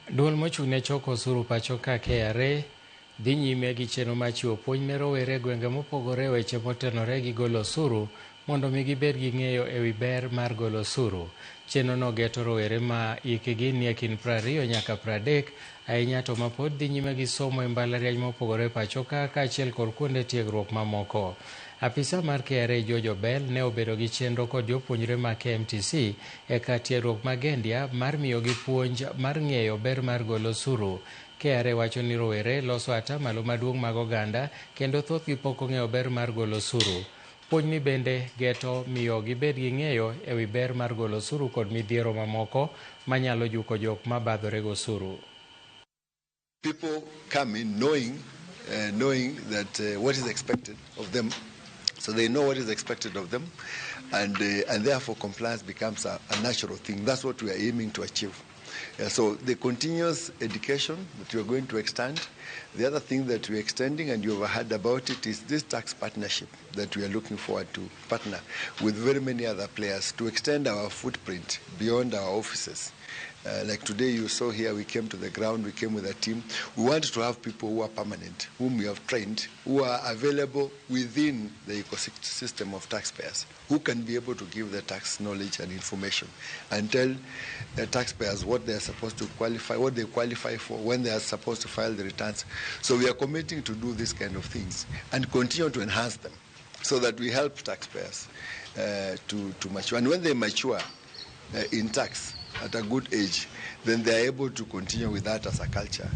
Duol mochung'ne choko osuru pacho ka KRA dhi nyime gi chenro mar chiwo puonj ne rowere e gwenge mopogore e weche motenore gi golo osuru mondo mi gibed gi ng'eyo e wi ber mar golo osuru. Chenrono geto rowere ma hikgi nie kind 20 nyaka 30, ahinya to ma pod dhi nyime gi somo e mbalariany mopogore e pacho ka kaachiel kod kuonde tiegruok mamoko. Apisa mar KRA Jojo Bell ne obedo gi chenro kod jopuonjre ma KMTC e kar tiegruok ma Gendia mar miyogi puonj mar ng'eyo ber mar golo osuru. KRA wacho ni rowere loso atamalo maduong' mag oganda kendo thothgi pok ong'eyo ber mar golo osuru. Puonj ni bende geto miyo gibed gi ng'eyo e wi ber mar golo osuru kod midhiero mamoko manyalo juko jok ma badhore go osuru. People come in knowing that what is expected of them. So they know what is expected of them, and therefore compliance becomes a natural thing. That's what we are aiming to achieve. So the continuous education that we are going to extend. The other thing that we're extending, and you've heard about it, is this tax partnership that we are looking forward to partner with very many other players to extend our footprint beyond our offices. Like today you saw here, we came to the ground, we came with a team. We want to have people who are permanent, whom we have trained, who are available within the ecosystem of taxpayers, who can be able to give the tax knowledge and information and tell the taxpayers what they are supposed to qualify, what they qualify for, when they are supposed to file the returns. So we are committing to do these kind of things and continue to enhance them so that we help taxpayers to mature. And when they mature in tax, at a good age, then they are able to continue with that as a culture.